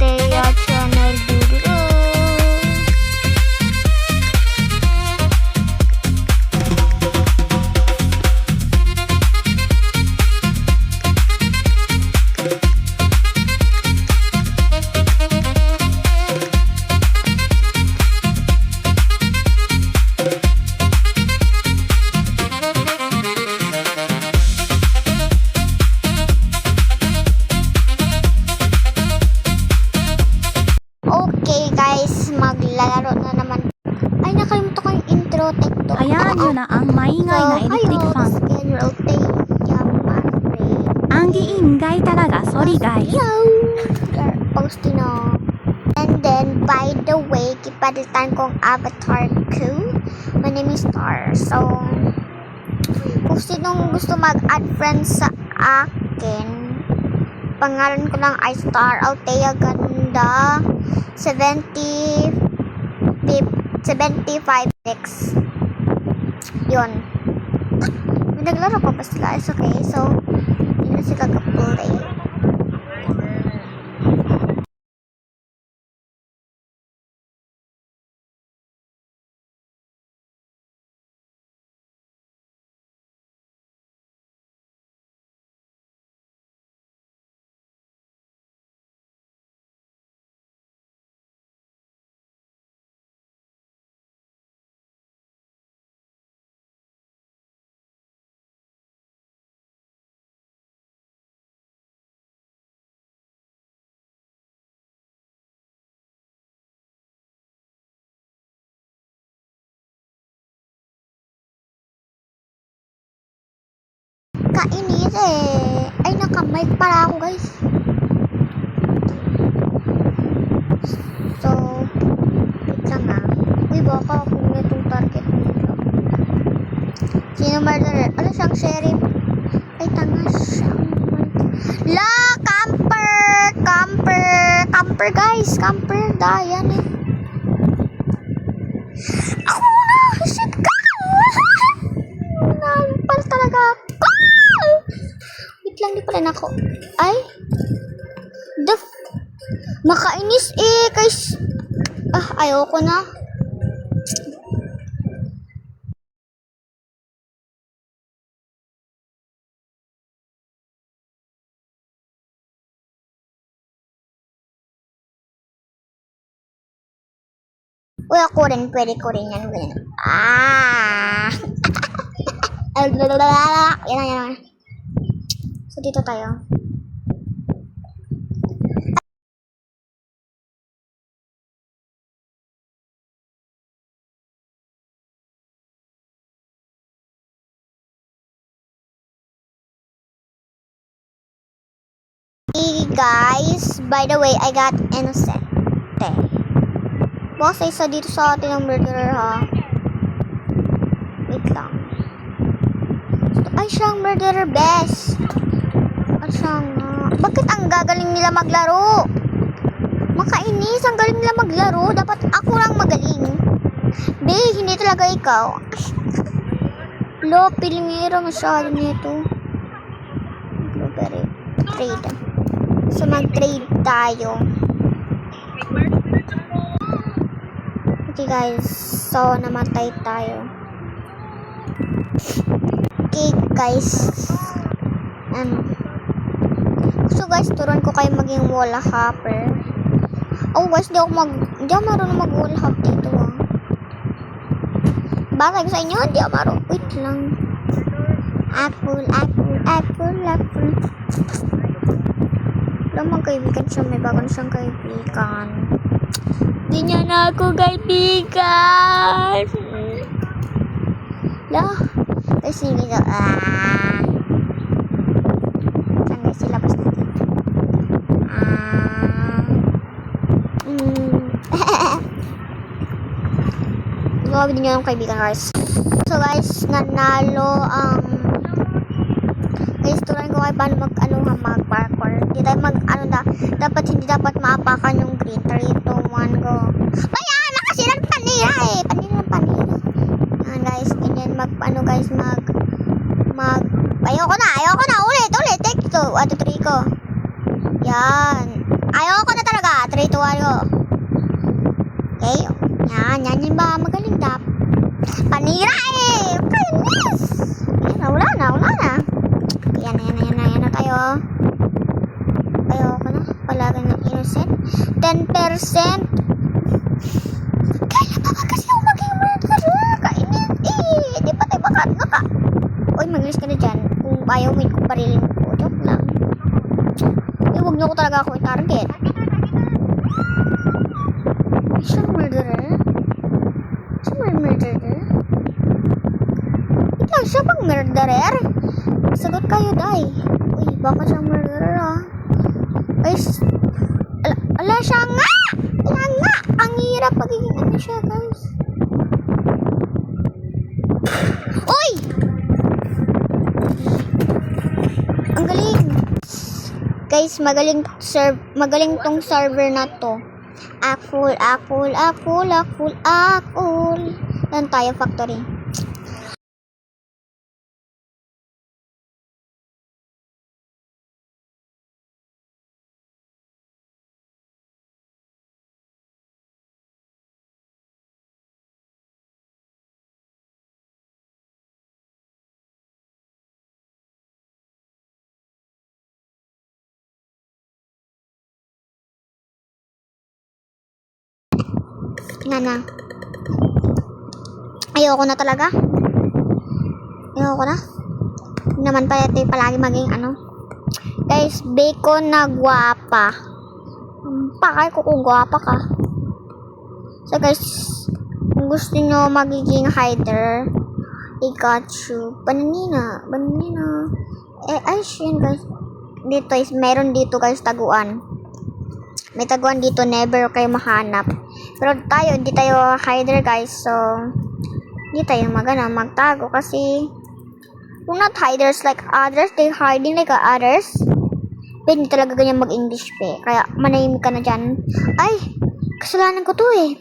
Althea Channel Duduro. Okay guys, maglalaro na naman. Ay, nakalimutan ko yung intro, TikTok. Hayaan nyo na ang maingay na electric fan. General Althea Mare. Ang giingay talaga, sorry guys. Yo! Posting na. And then, by the way, kipalitan kong avatar ko. My name is Star. So, kung sinong gusto mag-add friends sa akin, pangalan ko lang ay Star Althea Ganda 75 6. Yun. May naglaro pa ba sila? It's okay. So, yun na sila ka-play. Kainis eh. Ay, naka-mic pala ako guys. So, wait lang ah. Uy, baka kung itong target nito. Sino murderer? Ano siyang sheriff? Ay, tanga siyang La! Camper! Camper guys! Camper! Dayan eh. Ako na! Shit ka! Nampal talaga ako. Wait lang, di pala na ako. Ay? Nakainis eh. Ayoko na. Uy, ako rin. Pwede ko rin yan. Ganyan. Yan. So, dito tayo. Hey guys, by the way, I got innocent. Boss, isa dito sa atin ang murderer ha. Wait lang. Ay, siyang murderer best. At siyang, bakit ang gagaling nila maglaro? Makainis, ang galing nila maglaro. Dapat ako lang magaling. Be, hindi talaga ikaw. Lo, pilingero masyado nito. Blueberry. Trade. So, mag-trade tayo. Okay guys, so namatay tayo. Okay guys, so guys, turuan ko kayo maging wall hopper. Oh guys, di ako marunong mag wall hop dito ah. Bagay ko sa inyo, di ako marunong. Wait lang. Apple. Wala mang kaibigan siya, may bago siyang kaibigan. Di niya na ako kaibigan. Lah, kasi nito, saan guys, silabas natin. Grabe din niya ng kaibigan guys. So guys, nanalo ang guys, turuan ko kayo paano mag-parkour. Hindi tayo hindi dapat maapakan yung green. 3, 2, 1, go. Kaya, nakasira ng panira eh. Panira. Yan guys, ganyan ayoko na, ulit. Take 2, 1, 2, 3 ko. Yan. Ayoko na talaga. 3, 2, 1, go. Okay. Yan yung ba? Magaling dap. Panira eh. Kainis. Yan, wala na. Yan na tayo. Ayoko na. Palagay ng innocent. 10%. Kailan ba kasi ako maging murderer? Kainis eh. Di pa tayo bakat na ka. Uy, mag-release ka na dyan. Kung ayaw mo kung parilin ko. Joke lang. Huwag niyo ko talaga ako i-target. Siyang murderer? Murderer? Wait lang, siya bang murderer? Sagot kayo, day. Uy, baka siyang murderer, ah. Ay, ala siya nga! Kaya nga! Ang hirap pagiging ano siya, guys. Uy! Ang galing! Guys, magaling tong server na to. Akul. Yan tayo, factory. Nana. Ayoko na talaga. Ayoko na. Hindi naman pala ito palagi maging ano. Guys, bacon na guwapa. Pakay ko kung guwapa ka. So guys, kung gusto nyo magiging hider, I got you. Bananina. Ay, yun guys. Dito is, meron dito guys, taguan. May taguan dito, never kayo mahanap. Pero tayo, hindi tayo hider guys. So, hindi tayo magtago kasi we're not hiders like others. They're hiding like others. Pero hindi talaga ganyan mag-English pe. Kaya manahimik ka na dyan. Ay, kasalanan ko to eh.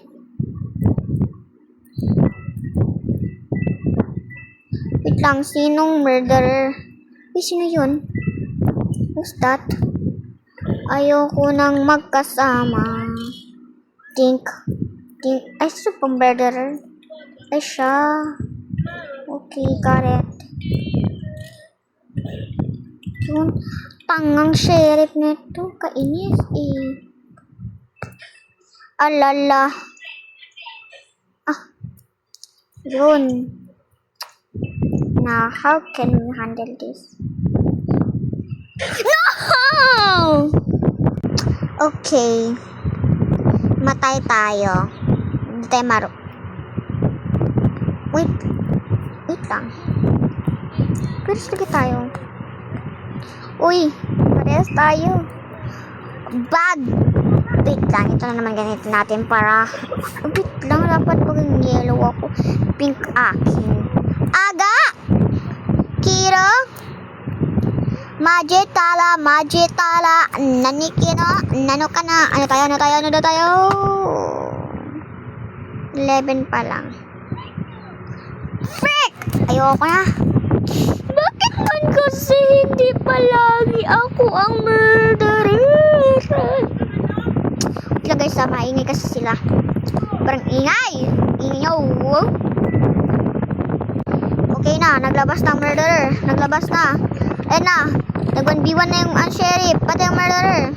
Wait lang, sinong murderer? Uy, sino yun? Who's that? Ayoko nang magkasama. Think. Ay, siya pang murderer. Ay, siya. Okay, got it. Yun. Tangang sheriff nito. Kainis eh. Alala. Yun. Now, how can we handle this? No! Okay. Matay tayo. Hindi tayo Wait lang. Parehas lagi tayo. Uy, parehas tayo. Bag! Wait lang, ito na naman ganito natin para... Wait lang, dapat maging yellow ako. Pink akin. Aga! Kiro! Majitala, nanikino, nano ka na, ano tayo? 11 pa lang. Frick! Ayoko na. Bakit man kasi hindi palagi ako ang murderer? Wala guys, maingay kasi sila. Parang ingay nyo. Okay na, naglabas na ang murderer. Ayun na. Nag-1v1 na yung sheriff. Pati yung murderer.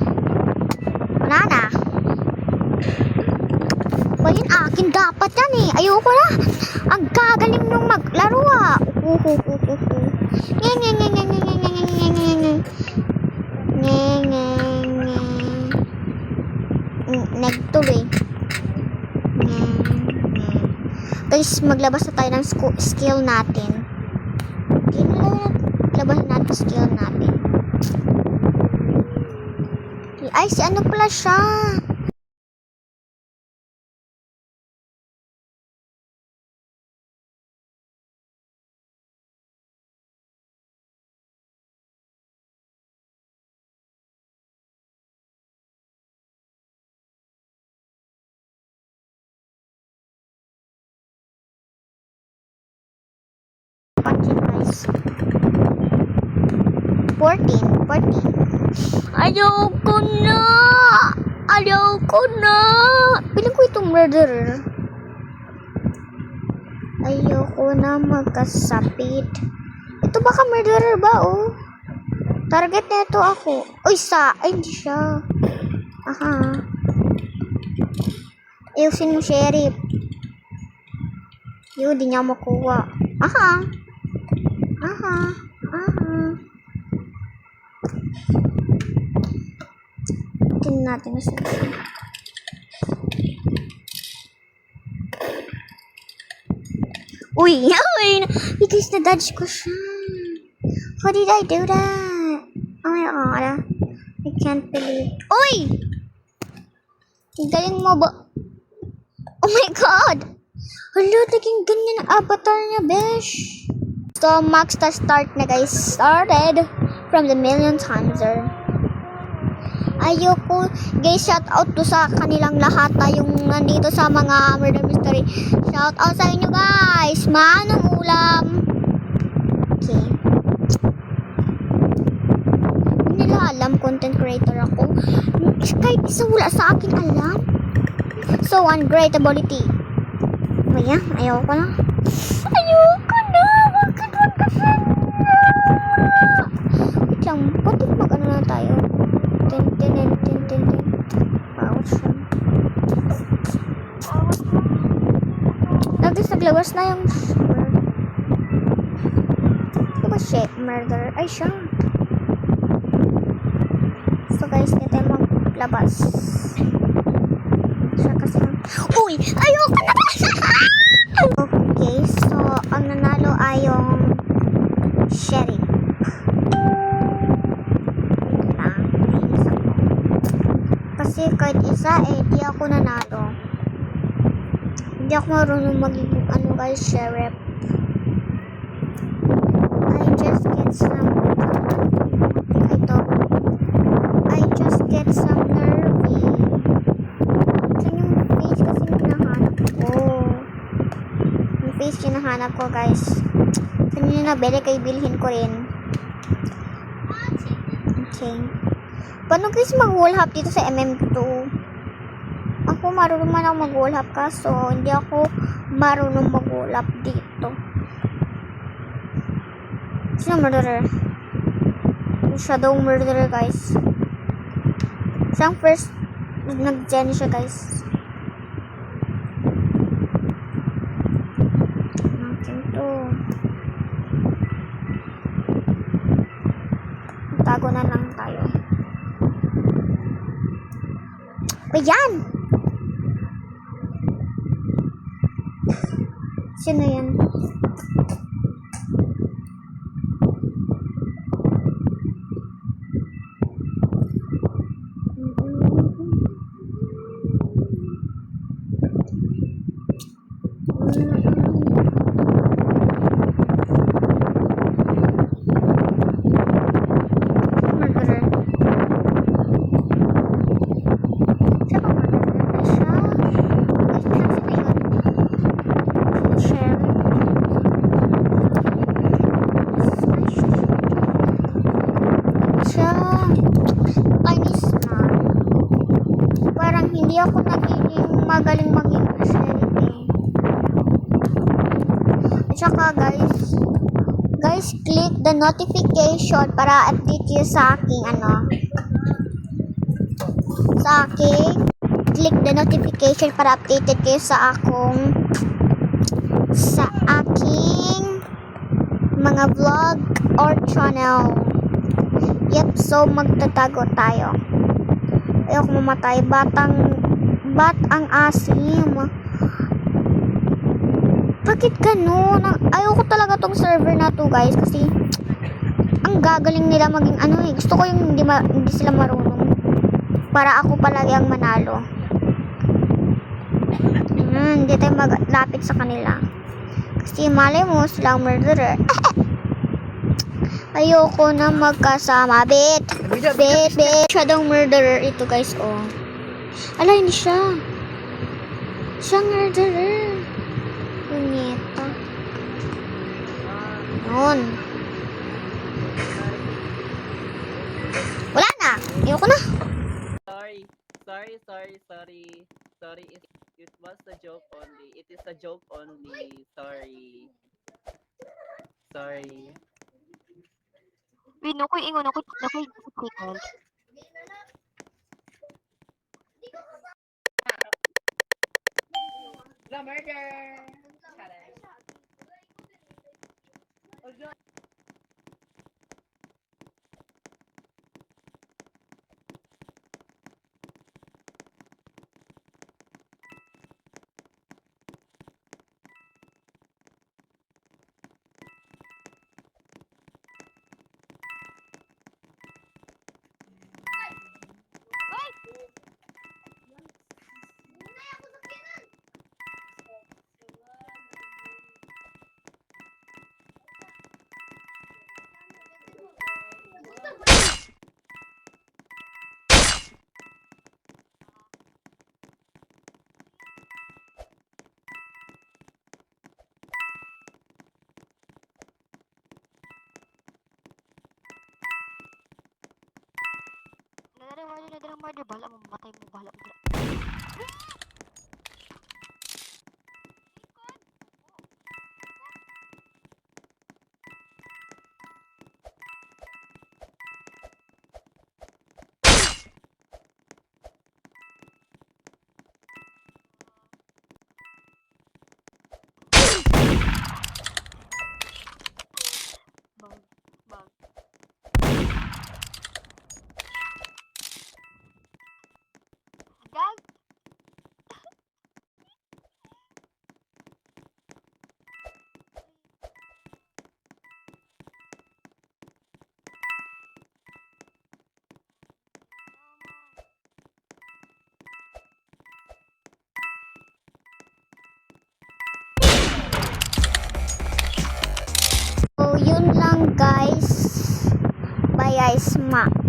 Wala na. Well, yun akin dapat yan eh. Ayoko na. Ang gagaling nung maglaro ah. Nagtuloy. Guys, maglabas na tayo ng skill natin. Labas natin skill natin. Ay, si ano pala siya? Guys. 14. Ayoko na! Ayaw ko na. Piling ko itong murderer. Ayoko na magkasapit. Ito baka murderer ba, oh? Target na ito ako. Uy, ay, hindi siya. Aha. Ayusin mo, sheriff. Yun, di niya makuha. Aha. Aha. Aha. Tingnan natin na siya. Uy, because na-dodge ko siya. How did I do that? Oh my god. I can't believe. Uy! Galing mo ba? Oh my god! Hala, naging ganyan ang avatar niya, besh. So, max na start na guys. Started from the million timeser. Ayoko, guys, shout out to sa kanilang lahat yung nandito sa mga murder mystery. Shout out sa inyo guys. Manong ulam. Okay. Hindi nila alam, content creator ako. Kahit isa wala sa akin alam. So, ungratability. Maya, ayoko na. Ayoko na. Bakit magkasama? Wait lang, bakit mag-ano na tayo? Tin. Ouch. Naglawas na yung diba siya? Murder. Ay, siya. So guys, hindi tayo maglabas. Siya kasi. Uy! Ayoko na! Okay, so ang nanalo ay yung sheriff. Kasi kahit isa di ako nanalo. Hindi ako marunong magiging guys, sheriff. I just get some nervy. Saan yung face kasi hinahanap ko? Yung face hinahanap ko guys. Saan yun nabili kay bilhin ko rin. Okay. Paano guys mag-wall hop dito sa MM2? Ako marunong man ako mag-wall hop kaso hindi ako marunong mag-wall hop dito. Sino murderer? Shadow murderer guys. Siyang first nag-gen siya guys. Natin to. Tago na lang tayo. Ayan! Sino yan? Hindi ako nagiging magaling maging sheriff eh. At saka guys, click the notification para update you sa aking click the notification para updated kayo sa aking mga vlog or channel. Yep, so magtatago tayo. Ayoko mamatay. Bat ang asim. Bakit ganun? Ayoko talaga tong server na to guys. Kasi ang gagaling nila maging Gusto ko yung hindi sila marunong. Para ako palagi ang manalo. Hindi tayo maglapit sa kanila. Kasi malay mo sila ang murderer. Ayoko na magkasama. Bet. Shadow murderer ito guys, oh. Ala, hindi siya. Siyang murderer. Punyeta. Yun. Wala na. Ayoko na. Sorry. Sorry. Sorry, it was a joke only. It is a joke only. Sorry. Sorry. Wait, nakoy ingon, nakoy second. The murder! Nadarang murder, bala mo, matay mo, bala mo. Bang. Gag! So, yun lang guys. Bye guys, ma.